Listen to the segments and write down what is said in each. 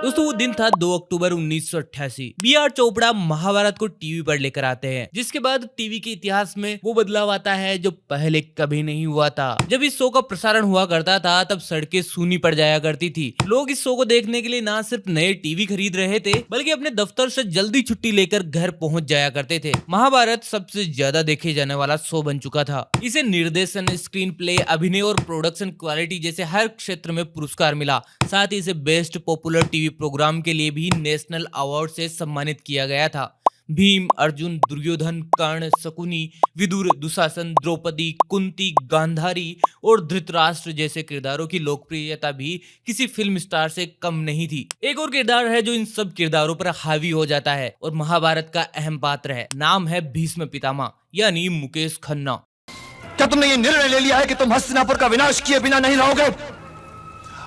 दोस्तों वो दिन था 2 अक्टूबर 1988। बी आर चोपड़ा महाभारत को टीवी पर लेकर आते हैं, जिसके बाद टीवी के इतिहास में वो बदलाव आता है जो पहले कभी नहीं हुआ था। जब इस शो का प्रसारण हुआ करता था तब सड़कें सूनी पड़ जाया करती थी। लोग इस शो को देखने के लिए ना सिर्फ नए टीवी खरीद रहे थे बल्कि अपने दफ्तर से जल्दी छुट्टी लेकर घर पहुंच जाया करते थे। महाभारत सबसे ज्यादा देखे जाने वाला शो बन चुका था। इसे निर्देशन, स्क्रीन प्ले, अभिनय और प्रोडक्शन क्वालिटी जैसे हर क्षेत्र में पुरस्कार मिला। साथ ही इसे बेस्ट पॉपुलर टीवी प्रोग्राम के लिए भी नेशनल अवार्ड से सम्मानित किया गया था। भीम, अर्जुन, दुर्योधन, कर्ण, शकुनी, विदुर, दुशासन, द्रौपदी, कुंती, गांधारी और धृतराष्ट्र जैसे किरदारों की लोकप्रियता भी किसी फिल्म स्टार से कम नहीं थी। एक और किरदार है जो इन सब किरदारों पर हावी हो जाता है और महाभारत का अहम पात्र है। नाम है भीष्म पितामह यानी मुकेश खन्ना। क्या तुमने ये निर्णय ले लिया है कि तुम हस्तिनापुर का विनाश किए बिना नहीं रहोगे?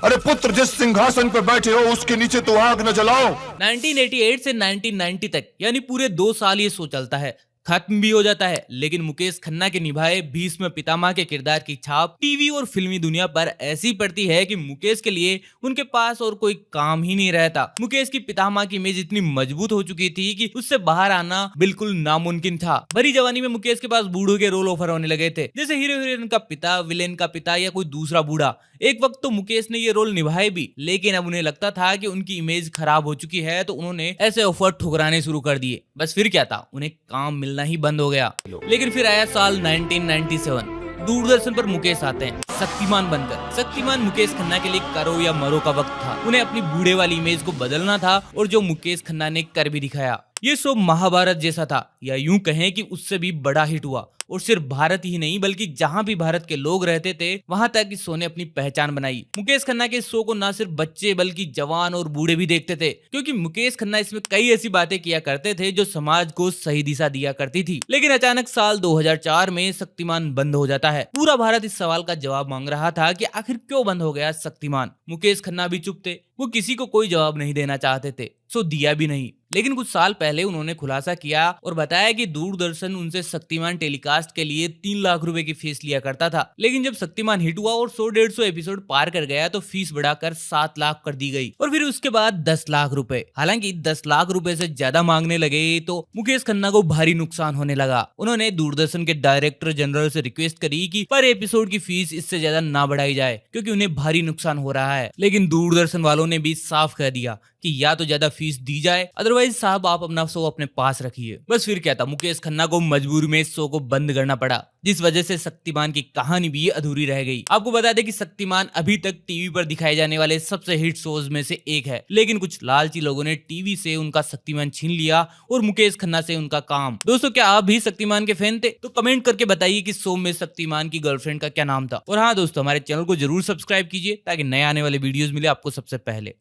अरे पुत्र, जिस सिंहासन पर बैठे हो उसके नीचे तो आग न जलाओ। 1988 से 1990 तक यानी पूरे 2 साल ये शो चलता है। खत्म भी हो जाता है, लेकिन मुकेश खन्ना के निभाए भीष्म पितामह के किरदार की छाप टीवी और फिल्मी दुनिया पर ऐसी पड़ती है कि मुकेश के लिए उनके पास और कोई काम ही नहीं रहता। मुकेश की पितामह की इमेज इतनी मजबूत हो चुकी थी कि उससे बाहर आना बिल्कुल नामुमकिन था। भरी जवानी में मुकेश के पास बूढ़ों के रोल ऑफर होने लगे थे, जैसे हीरो हीरोइन का पिता, विलेन का पिता या कोई दूसरा बूढ़ा। एक वक्त तो मुकेश ने ये रोल निभाए भी, लेकिन अब उन्हें लगता था कि उनकी इमेज खराब हो चुकी है तो उन्होंने ऐसे ऑफर ठुकराने शुरू कर दिए। बस फिर क्या था, उन्हें काम मिलना ही बंद हो गया। लेकिन फिर आया साल 1997। दूरदर्शन पर मुकेश आते हैं शक्तिमान बनकर। शक्तिमान मुकेश खन्ना के लिए करो या मरो का वक्त था। उन्हें अपनी बूढ़े वाली इमेज को बदलना था और जो मुकेश खन्ना ने कर भी दिखाया। ये शो महाभारत जैसा था, या यूं कहें कि उससे भी बड़ा हिट हुआ। और सिर्फ भारत ही नहीं बल्कि जहां भी भारत के लोग रहते थे वहां तक इस शो ने अपनी पहचान बनाई। मुकेश खन्ना के शो को ना सिर्फ बच्चे बल्कि जवान और बूढ़े भी देखते थे, क्योंकि मुकेश खन्ना इसमें कई ऐसी बातें किया करते थे जो समाज को सही दिशा दिया करती थी। लेकिन अचानक साल 2004 में शक्तिमान बंद हो जाता है। पूरा भारत इस सवाल का जवाब मांग रहा था कि आखिर क्यों बंद हो गया शक्तिमान। मुकेश खन्ना भी चुप थे, वो किसी को कोई जवाब नहीं देना चाहते थे, सो दिया भी नहीं। लेकिन कुछ साल पहले उन्होंने खुलासा किया और बताया कि दूरदर्शन उनसे शक्तिमान टेलीकास्ट के लिए 3 लाख रुपए की फीस लिया करता था। लेकिन जब शक्तिमान हिट हुआ और 100-150 एपिसोड पार कर गया तो फीस बढ़ाकर 7 लाख कर दी गई और फिर उसके बाद 10 लाख रुपए। हालांकि 10 लाख रुपए से ज्यादा मांगने लगे तो मुकेश खन्ना को भारी नुकसान होने लगा। उन्होंने दूरदर्शन के डायरेक्टर जनरल से रिक्वेस्ट करी कि पर एपिसोड की फीस इससे ज्यादा ना बढ़ाई जाए, क्योंकि उन्हें भारी नुकसान हो रहा है। लेकिन दूरदर्शन वालों ने भी साफ कह दिया कि या तो ज्यादा फीस दी जाए, अदरवाइज साहब आप अपना शो अपने पास रखिए। बस फिर क्या था, मुकेश खन्ना को मजबूरी में इस शो को बंद करना पड़ा, जिस वजह से शक्तिमान की कहानी भी अधूरी रह गई। आपको बता दें कि शक्तिमान अभी तक टीवी पर दिखाए जाने वाले सबसे हिट शोज में से एक है, लेकिन कुछ लालची लोगों ने टीवी से उनका शक्तिमान छीन लिया और मुकेश खन्ना से उनका काम। दोस्तों, क्या आप भी शक्तिमान के फैन थे? तो कमेंट करके बताइए कि शो में शक्तिमान की गर्लफ्रेंड का क्या नाम था। और हाँ दोस्तों, हमारे चैनल को जरूर सब्सक्राइब कीजिए ताकि नए आने वाले वीडियोस मिले आपको सबसे पहले।